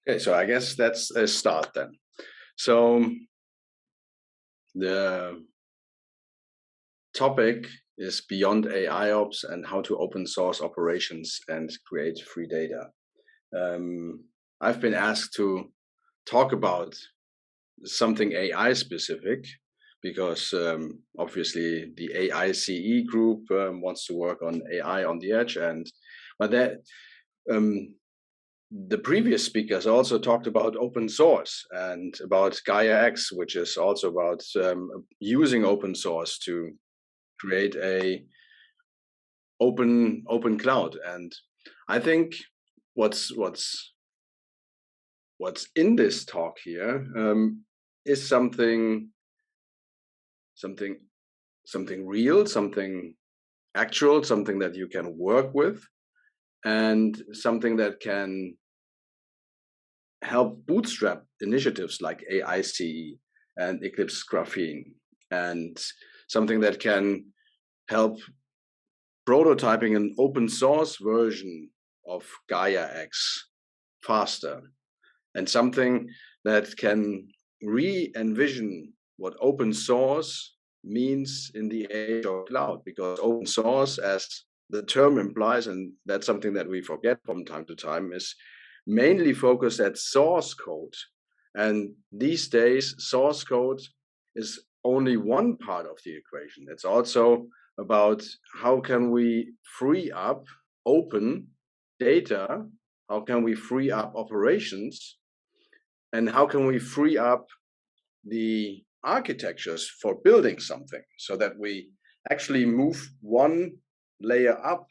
Okay, so I guess that's a start then. So the topic is beyond AIOps and how to open source operations and create free data. I've been asked to talk about something AI specific because obviously the AICE group wants to work on AI on the edge, but that the previous speakers also talked about open source and about Gaia-X, which is also about using open source to create a open cloud. And I think what's in this talk here is something real, something actual, something that you can work with, and something that can help bootstrap initiatives like AICE and Eclipse Graphene, and something that can help prototyping an open source version of Gaia-X faster, and something that can re-envision what open source means in the age of cloud, because open source, as the term implies, and that's something that we forget from time to time, is mainly focused at source code. And these days, source code is only one part of the equation. It's also about how can we free up open data, how can we free up operations, and how can we free up the architectures for building something so that we actually move one layer up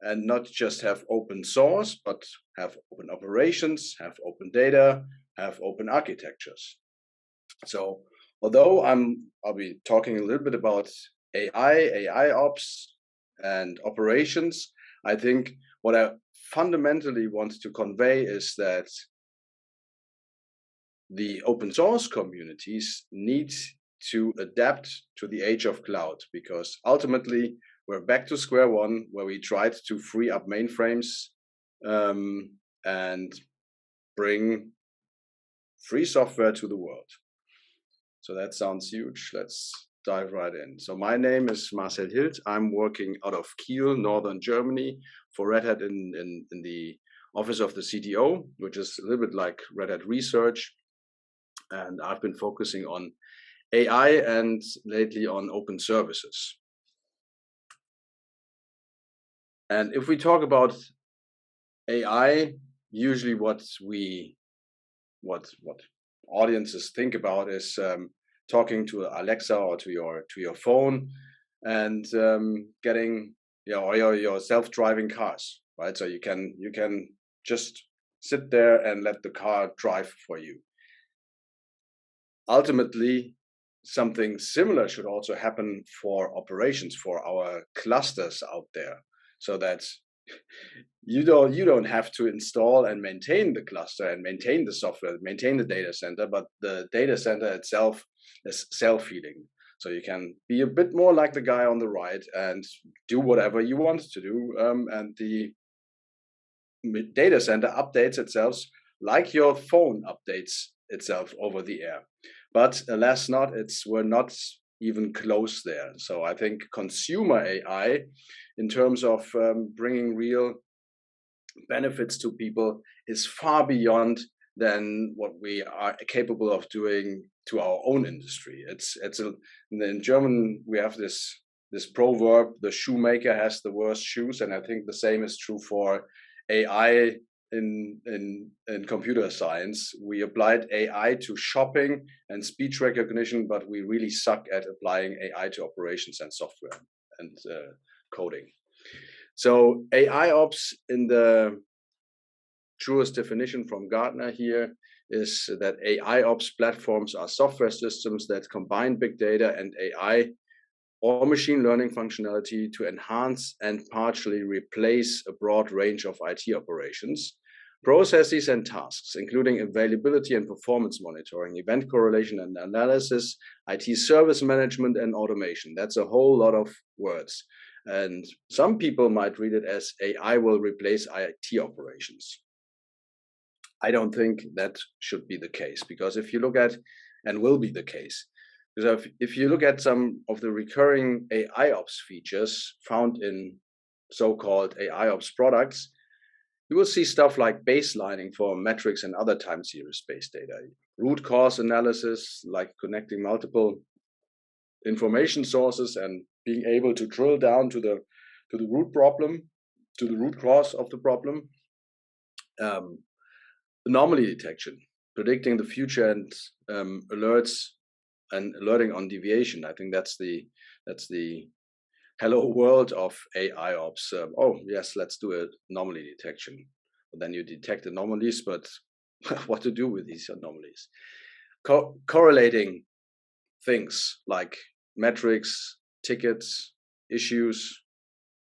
and not just have open source, but have open operations, have open data, have open architectures. So although I'll be talking a little bit about AI, AIOps, and operations, I think what I fundamentally want to convey is that the open source communities need to adapt to the age of cloud, because ultimately we're back to square one, where we tried to free up mainframes and bring free software to the world. So that sounds huge. Let's dive right in. So my name is Marcel Hild. I'm working out of Kiel, northern Germany, for RedHat in the office of the CTO, which is a little bit like RedHat research. And I've been focusing on AI and lately on open services. And if we talk about AI, usually what audiences think about is talking to Alexa or to your phone and getting your self-driving cars, right? So you can just sit there and let the car drive for you. Ultimately, something similar should also happen for operations, for our clusters out there, so that you don't have to install and maintain the cluster and maintain the software, maintain the data center, but the data center itself is self-healing. So you can be a bit more like the guy on the right and do whatever you want to do, and the data center updates itself like your phone updates itself over the air. But alas, we're not even close there. So I think consumer AI, in terms of bringing real benefits to people, is far beyond than what we are capable of doing to our own industry. In German we have this proverb: the shoemaker has the worst shoes, and I think the same is true for AI. In computer science, we applied AI to shopping and speech recognition, but we really suck at applying AI to operations and software and coding. So AIOps, in the truest definition from Gartner here, is that AIOps platforms are software systems that combine big data and AI or machine learning functionality to enhance and partially replace a broad range of IT operations, processes, and tasks, including availability and performance monitoring, event correlation and analysis, IT service management, and automation. That's a whole lot of words. And some people might read it as AI will replace IT operations. I don't think that should be the case, because if you look at, and will be the case, because if you look at some of the recurring AIOps features found in so-called AIOps products, you will see stuff like baselining for metrics and other time series-based data, root cause analysis, like connecting multiple information sources and being able to drill down to the root problem, to the root cause of the problem. Anomaly detection, predicting the future, and alerts and alerting on deviation. I think that's the hello world of AIOps. Oh yes, let's do an anomaly detection. But then you detect anomalies, but what to do with these anomalies? Correlating things like metrics, tickets, issues,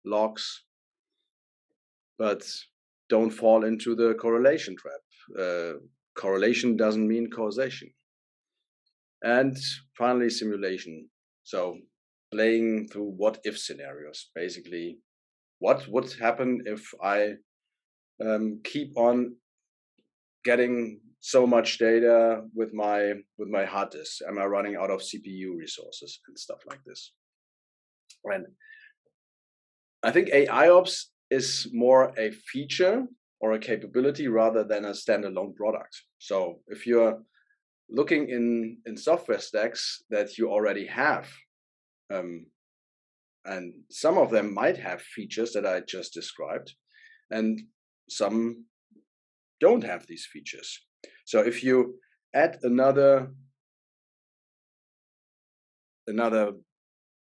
logs, but don't fall into the correlation trap. Correlation doesn't mean causation. And finally, simulation. So playing through what if scenarios, basically what would happen if I keep on getting so much data with my hard disk? Am I running out of CPU resources and stuff like this? And I think AIOps is more a feature or a capability rather than a standalone product. So if you're looking in software stacks that you already have, and some of them might have features that I just described, and some don't have these features. So if you add another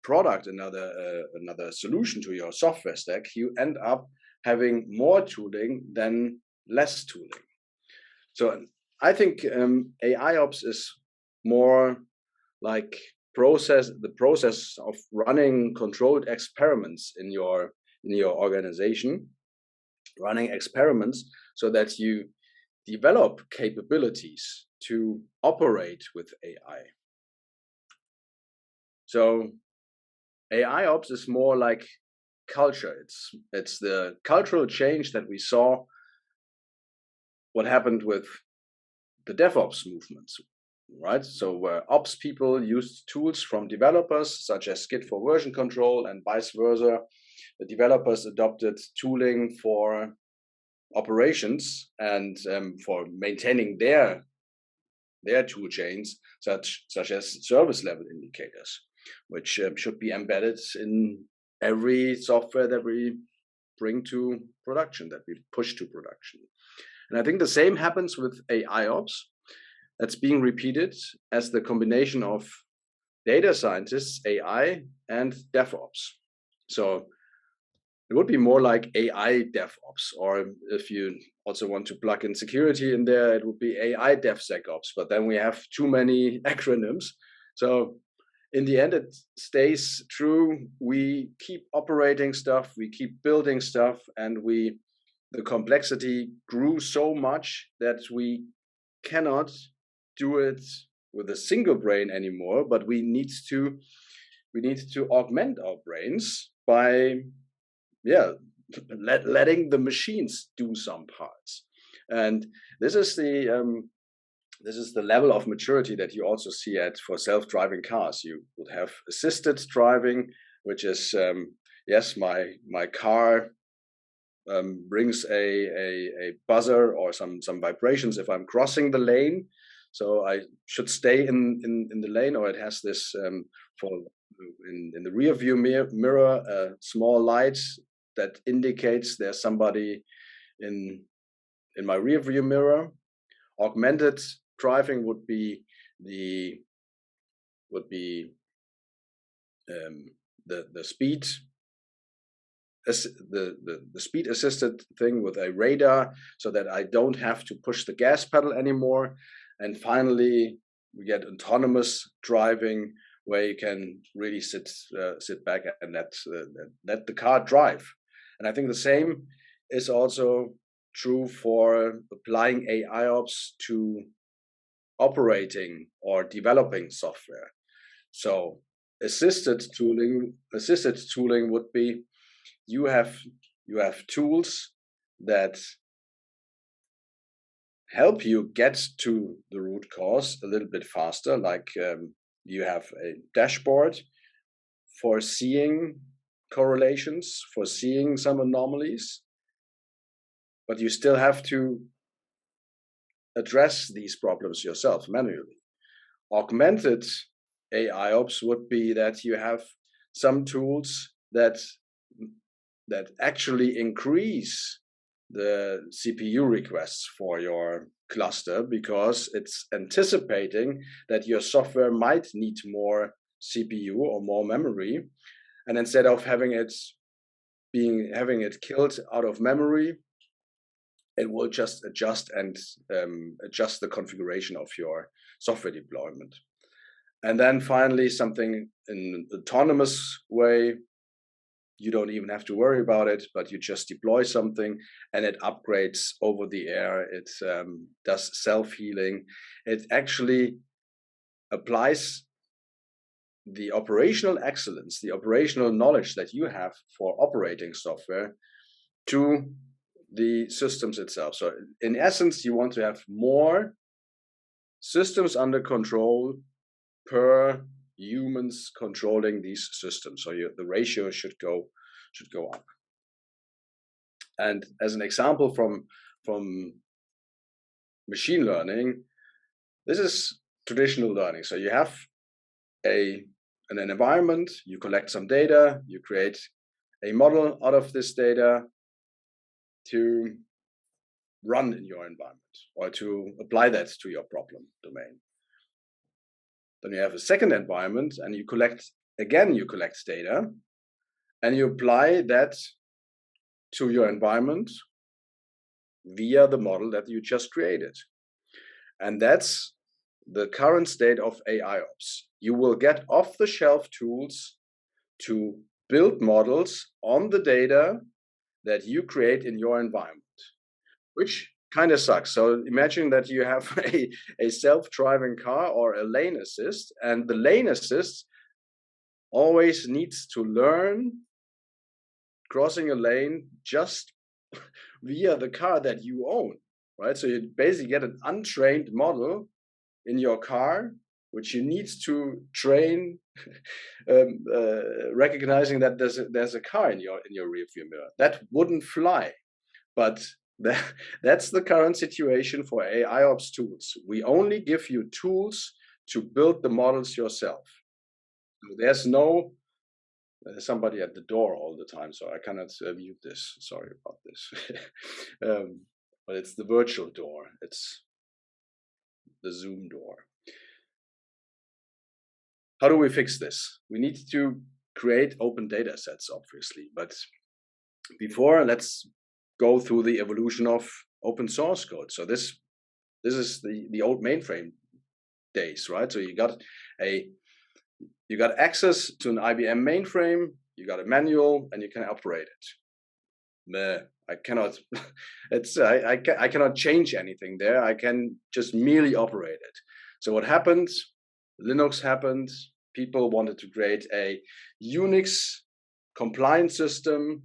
product, another solution to your software stack, you end up having more tooling than less tooling. So I think AIOps is more like the process of running controlled experiments in your organization, running experiments so that you develop capabilities to operate with AI. So AIOps is more like culture. It's the cultural change that we saw what happened with the DevOps movements, right? So where ops people used tools from developers, such as Git for version control and vice versa. The developers adopted tooling for operations and for maintaining their tool chains, such as service level indicators, which should be embedded in every software that we bring to production, that we push to production. And I think the same happens with AIOps. That's being repeated as the combination of data scientists, AI, and DevOps. So it would be more like AI DevOps, or if you also want to plug in security in there, it would be AI DevSecOps. But then we have too many acronyms. So in the end, it stays true. We keep operating stuff, we keep building stuff, and the complexity grew so much that we cannot do it with a single brain anymore, but we need to augment our brains by letting the machines do some parts. And this is the level of maturity that you also see for self-driving cars. You would have assisted driving, which is yes, my car brings a buzzer or some vibrations if I'm crossing the lane, so I should stay in the lane, or it has this in the rear view mirror a small light that indicates there's somebody in my rear view mirror. Augmented driving would be the speed the speed assisted thing with a radar, so that I don't have to push the gas pedal anymore. And finally, we get autonomous driving, where you can really sit back and let the car drive. And I think the same is also true for applying AIOps to operating or developing software. So assisted tooling would be, you have tools that help you get to the root cause a little bit faster. Like you have a dashboard for seeing correlations, for seeing some anomalies, but you still have to address these problems yourself manually. Augmented AIOps would be that you have some tools that actually increase the CPU requests for your cluster because it's anticipating that your software might need more CPU or more memory. And instead of having it killed out of memory, it will just adjust and adjust the configuration of your software deployment. And then finally, something in an autonomous way, you don't even have to worry about it, but you just deploy something and it upgrades over the air. It does self-healing. It actually applies the operational excellence, the operational knowledge that you have for operating software to the systems itself. So in essence, you want to have more systems under control per humans controlling these systems. So the ratio should go up. And as an example from machine learning, this is traditional learning. So you have an environment, you collect some data, you create a model out of this data to run in your environment or to apply that to your problem domain. Then you have a second environment and you collect data and you apply that to your environment via the model that you just created. And that's the current state of AIOps. You will get off-the-shelf tools to build models on the data that you create in your environment, which kind of sucks. So imagine that you have a self-driving car or a lane assist, and the lane assist always needs to learn crossing a lane just via the car that you own, right? So you basically get an untrained model in your car, which you need to train, recognizing that there's a car in your rearview mirror. That wouldn't fly, but that's the current situation for AIOps tools. We only give you tools to build the models yourself. There's somebody at the door all the time, so I cannot mute this. Sorry about this. But it's the virtual door. It's the Zoom door. How do we fix this? We need to create open data sets, obviously. But before, let's go through the evolution of open source code. So this is the old mainframe days, right? So you got access to an IBM mainframe, you got a manual, and you can operate it. I cannot. I cannot change anything there. I can just merely operate it. So what happened? Linux happened. People wanted to create a Unix compliant system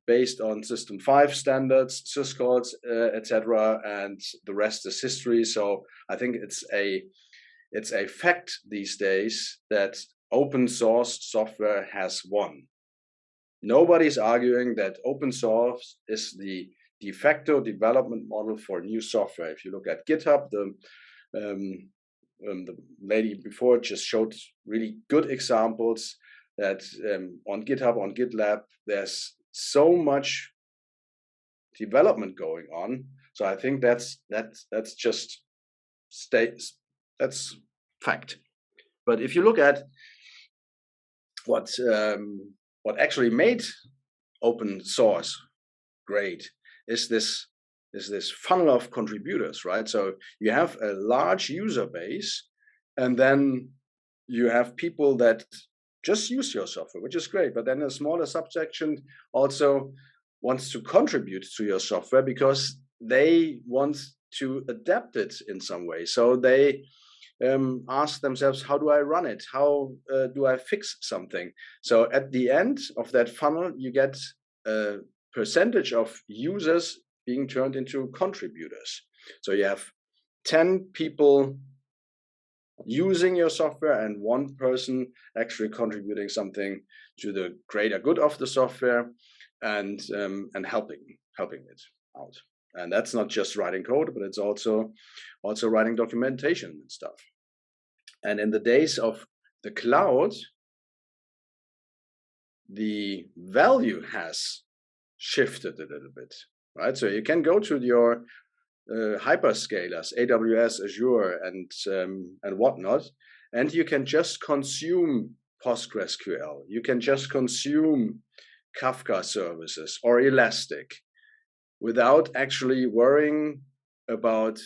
based on System 5 standards, syscalls, etc., and the rest is history. So I think it's a fact these days that open source software has won. Nobody's arguing that open source is the de facto development model for new software. If you look at GitHub, the lady before just showed really good examples that on GitHub, on GitLab, there's so much development going on. So I think that's just that's fact. But if you look at what actually made open source great is this funnel of contributors, right? So you have a large user base, and then you have people that just use your software, which is great. But then a smaller subsection also wants to contribute to your software because they want to adapt it in some way. So they ask themselves, how do I run it? How do I fix something? So at the end of that funnel, you get a percentage of users being turned into contributors. So you have 10 people using your software and one person actually contributing something to the greater good of the software and helping it out. And that's not just writing code, but it's also writing documentation and stuff. And in the days of the cloud, the value has shifted a little bit, right? So you can go to your hyperscalers, AWS, Azure, and whatnot, and you can just consume PostgreSQL. You can just consume Kafka services or Elastic without actually worrying about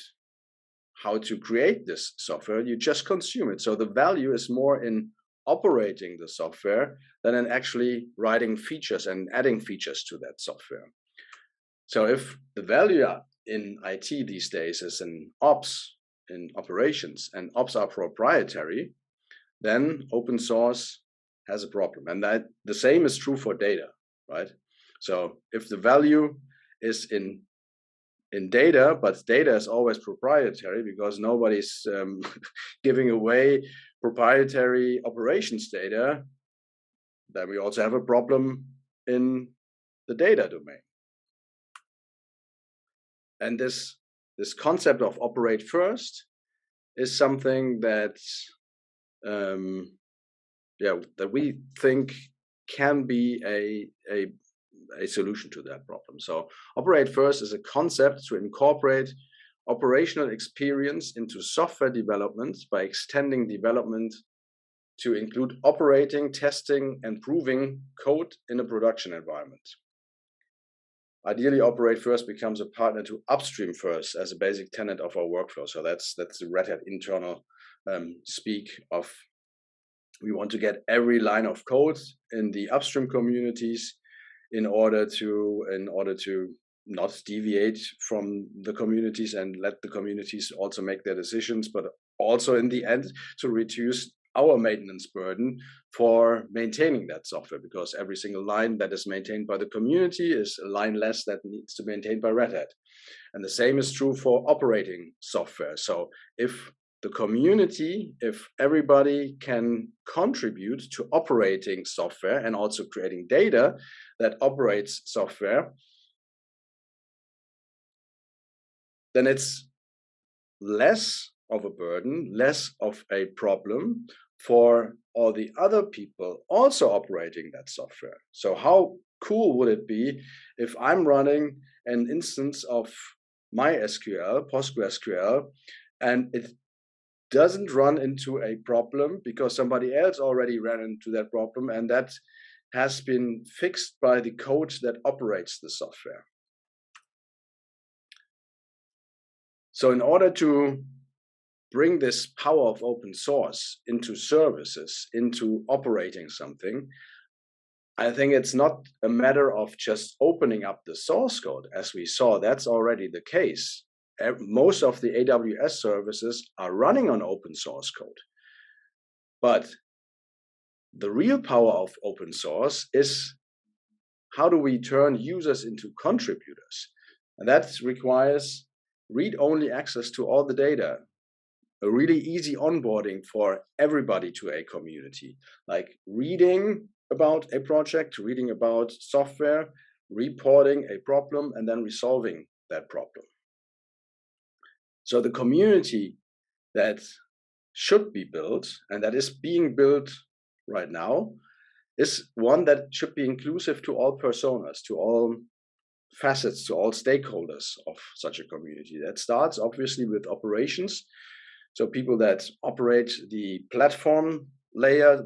how to create this software. You just consume it. So the value is more in operating the software than in actually writing features and adding features to that software. So if the value in IT these days is in ops, in operations, and ops are proprietary, then open source has a problem. And that the same is true for data, right? So if the value is in data, but data is always proprietary because nobody's giving away proprietary operations data, then we also have a problem in the data domain. And this concept of operate first is something that that we think can be a solution to that problem. So operate first is a concept to incorporate operational experience into software development by extending development to include operating, testing, and proving code in a production environment. Ideally, operate first becomes a partner to upstream first as a basic tenet of our workflow. So that's the RedHat internal speak of, we want to get every line of code in the upstream communities in order to not deviate from the communities and let the communities also make their decisions, but also in the end to reduce our maintenance burden for maintaining that software, because every single line that is maintained by the community is a line less that needs to be maintained by RedHat. And the same is true for operating software. So if the community, if everybody can contribute to operating software and also creating data that operates software, then it's less of a burden, less of a problem for all the other people also operating that software. So how cool would it be if I'm running an instance of MySQL, PostgreSQL, and it doesn't run into a problem because somebody else already ran into that problem, and that has been fixed by the code that operates the software. So in order to bring this power of open source into services, into operating something, I think it's not a matter of just opening up the source code. As we saw, that's already the case. Most of the AWS services are running on open source code. But the real power of open source is, how do we turn users into contributors? And that requires read-only access to all the data, a really easy onboarding for everybody to a community, like reading about a project, reading about software, reporting a problem, and then resolving that problem. So the community that should be built, and that is being built right now, is one that should be inclusive to all personas, to all facets, to all stakeholders of such a community. That starts obviously with operations. So people that operate the platform layer,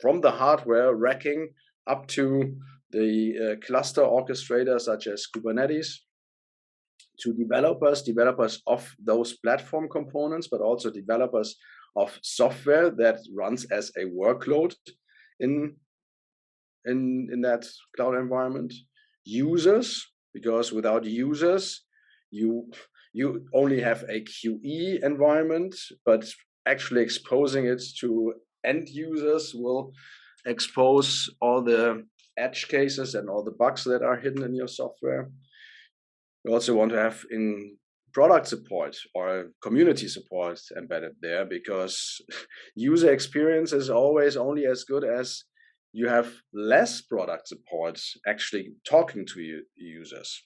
from the hardware racking up to the cluster orchestrator such as Kubernetes, to developers of those platform components, but also developers of software that runs as a workload in that cloud environment. Users, because without users, you only have a QE environment, but actually exposing it to end users will expose all the edge cases and all the bugs that are hidden in your software. We also want to have in product support or community support embedded there, because user experience is always only as good as you have less product support actually talking to users.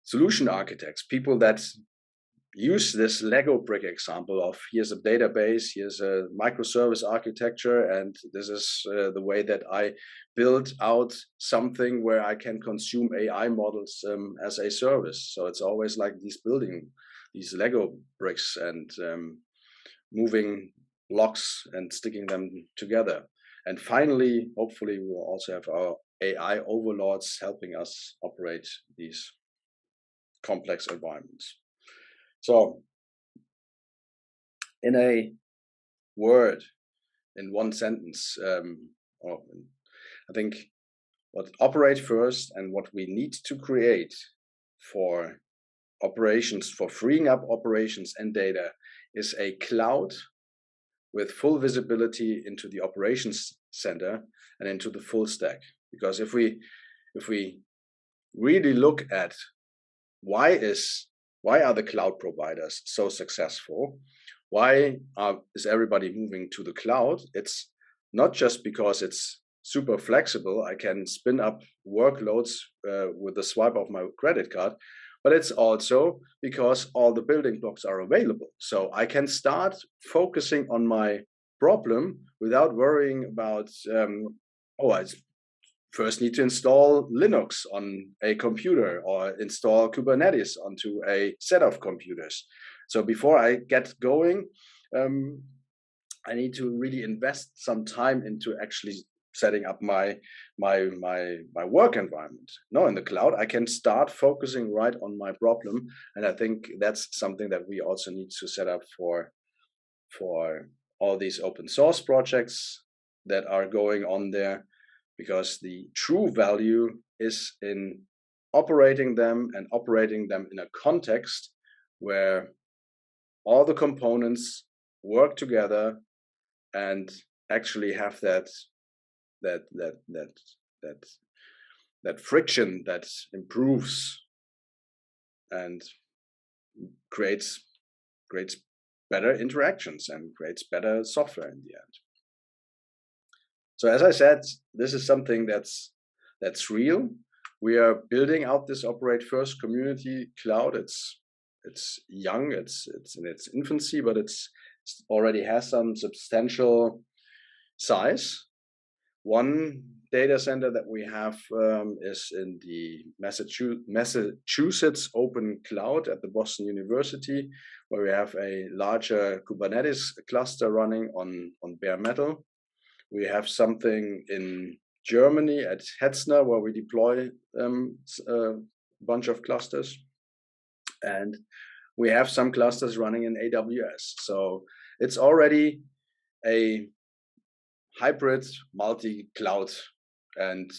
Solution architects, people that use this Lego brick example of here's a database, here's a microservice architecture, and this is the way that I build out something where I can consume AI models as a service. So it's always like building these Lego bricks and moving blocks and sticking them together. And finally, hopefully, we'll also have our AI overlords helping us operate these complex environments. So, in a word, in one sentence, I think what operate first and what we need to create for operations, for freeing up operations and data, is a cloud with full visibility into the operations center and into the full stack. Because if we really look at why are the cloud providers so successful? Why is everybody moving to the cloud? It's not just because it's super flexible. I can spin up workloads with the swipe of my credit card, but it's also because all the building blocks are available. So I can start focusing on my problem without worrying about, I first need to install Linux on a computer or install Kubernetes onto a set of computers. So before I get going, I need to really invest some time into actually setting up my work environment. No, in the cloud, I can start focusing right on my problem, and I think that's something that we also need to set up for all these open source projects that are going on there. Because the true value is in operating them and operating them in a context where all the components work together and actually have that friction that improves and creates better interactions and creates better software in the end. So as I said, this is something that's real. We are building out this Operate First community cloud. It's young, it's in its infancy, but it's already has some substantial size. One data center that we have is in the Massachusetts Open Cloud at the Boston University, where we have a larger Kubernetes cluster running on bare metal. We have something in Germany at Hetzner, where we deploy a bunch of clusters. And we have some clusters running in AWS. So it's already a hybrid multi-cloud and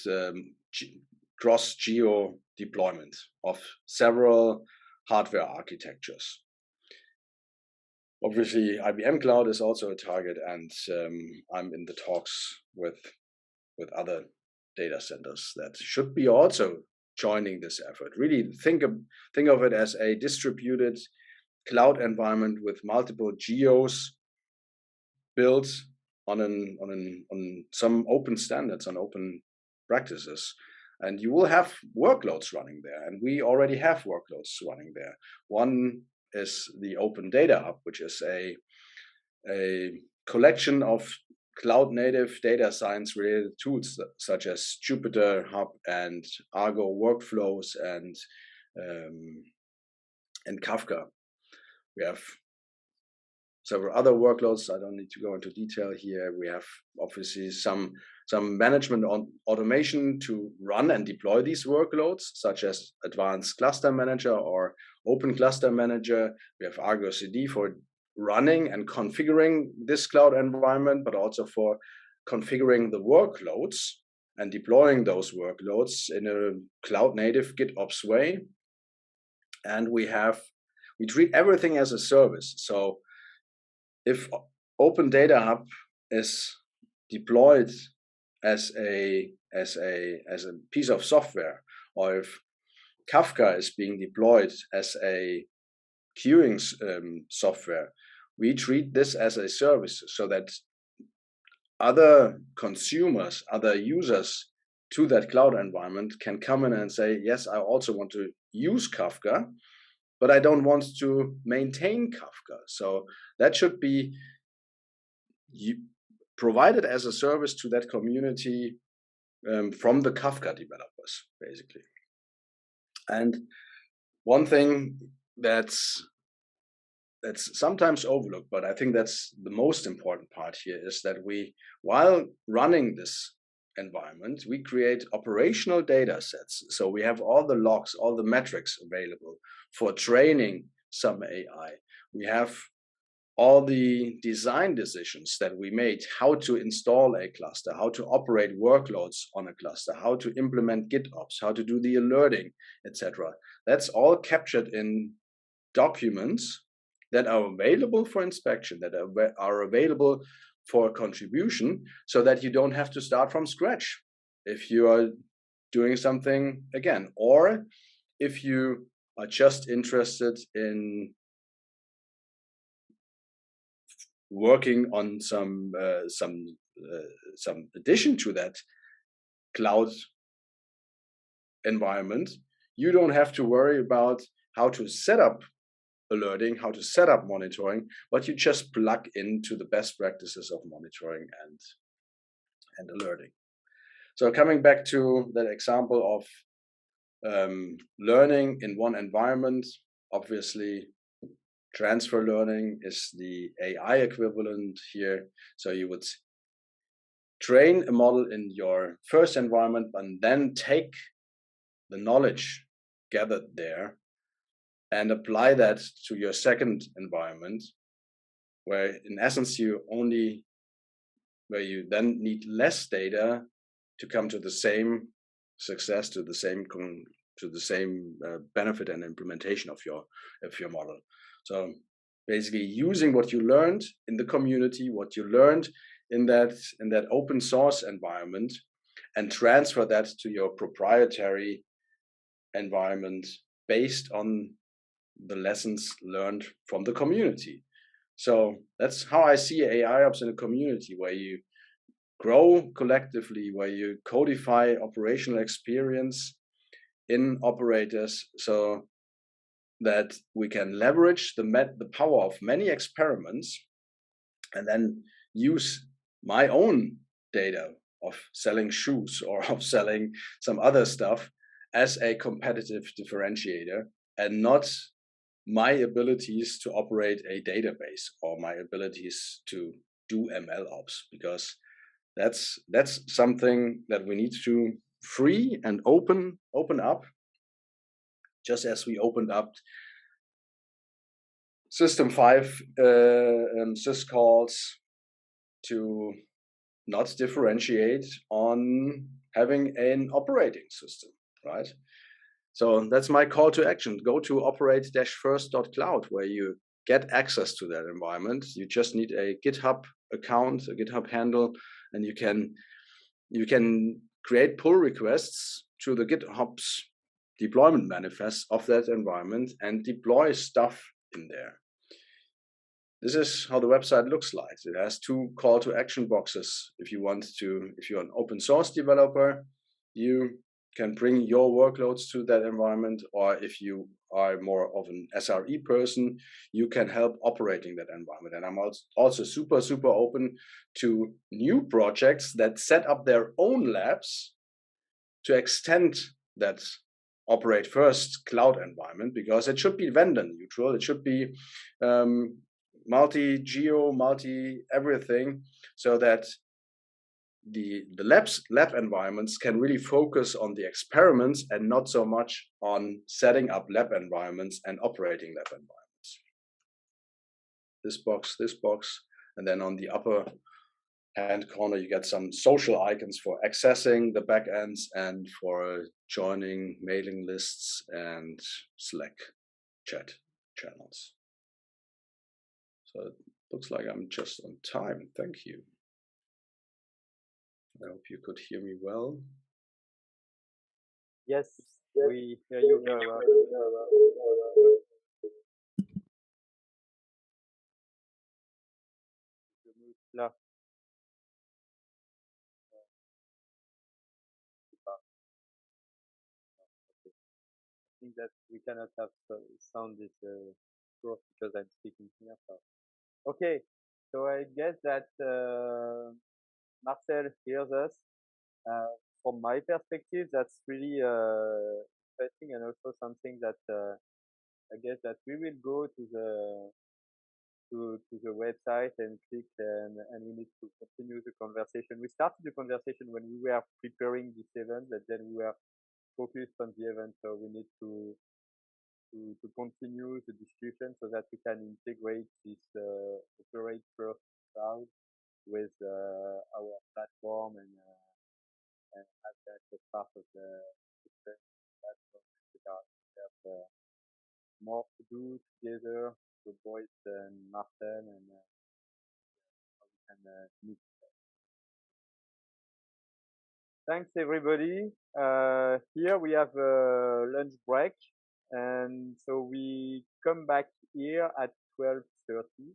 cross-geo deployment of several hardware architectures. Obviously, IBM Cloud is also a target, and I'm in the talks with other data centers that should be also joining this effort. Really think of it as a distributed cloud environment with multiple geos built on some open standards, on open practices. And you will have workloads running there, and we already have workloads running there. One is the Open Data Hub, which is a collection of cloud-native data science-related tools such as Jupyter Hub and Argo workflows and Kafka. We have several other workloads. I don't need to go into detail here. We have obviously some management on automation to run and deploy these workloads, such as Advanced Cluster Manager or Open Cluster Manager. We have Argo CD for running and configuring this cloud environment, but also for configuring the workloads and deploying those workloads in a cloud-native GitOps way. And we treat everything as a service. So if Open Data Hub is deployed as a piece of software, or if Kafka is being deployed as a queuing software, we treat this as a service so that other consumers, other users to that cloud environment can come in and say, yes, I also want to use Kafka, but I don't want to maintain Kafka. So that should be provided as a service to that community from the Kafka developers, basically. And one thing that's sometimes overlooked, but I think that's the most important part here, is that we, while running this environment, we create operational data sets. So we have all the logs, all the metrics available for training some AI. We have all the design decisions that we made, how to install a cluster, how to operate workloads on a cluster, how to implement GitOps, how to do the alerting, etc. That's all captured in documents that are available for inspection, that are available for contribution, so that you don't have to start from scratch if you are doing something again, or if you are just interested in working on some addition to that cloud environment. You don't have to worry about how to set up alerting, how to set up monitoring, but you just plug into the best practices of monitoring and alerting. So coming back to that example of learning in one environment, obviously transfer learning is the AI equivalent here. So you would train a model in your first environment and then take the knowledge gathered there and apply that to your second environment, where in essence where you then need less data to come to the same success, to the same benefit and implementation of your model. So basically using what you learned in the community, what you learned in that open source environment, and transfer that to your proprietary environment based on the lessons learned from the community. So that's how I see AIOps in a community, where you grow collectively, where you codify operational experience in operators, so that we can leverage the power of many experiments and then use my own data of selling shoes or of selling some other stuff as a competitive differentiator, and not my abilities to operate a database or my abilities to do ML ops, because that's something that we need to free and open up, just as we opened up System 5 syscalls to not differentiate on having an operating system, right? So that's my call to action. Go to operate-first.cloud, where you get access to that environment. You just need a GitHub account, a GitHub handle, and you can create pull requests to the GitHub's deployment manifest of that environment and deploy stuff in there. This is how the website looks like. It has 2 call to action boxes. If you're an open source developer, you can bring your workloads to that environment, or if you are more of an SRE person, you can help operating that environment. And I'm also super open to new projects that set up their own labs to extend that operate first cloud environment, because it should be vendor neutral. It should be multi-geo, multi-everything, so that the lab environments can really focus on the experiments and not so much on setting up lab environments and operating lab environments. This box, and then on the upper hand corner, you get some social icons for accessing the backends and for joining mailing lists and Slack chat channels. So it looks like I'm just on time. Thank you. I hope you could hear me well. Yes, we hear you very well. Là. I think that we cannot have sound this growth because I'm speaking here. So. Okay, so I guess that Marcel hears us. From my perspective, that's really interesting and also something that I guess that we will go to the website and click and we need to continue the conversation. We started the conversation when we were preparing this event, but then we were focused on the event, so we need to continue the discussion so that we can integrate this operate first cloud with our platform and have that as part of the platform. There's more to do together with Boyce and Martin and how we can meet. Thanks everybody. Here we have a lunch break, and so we come back here at 12:30.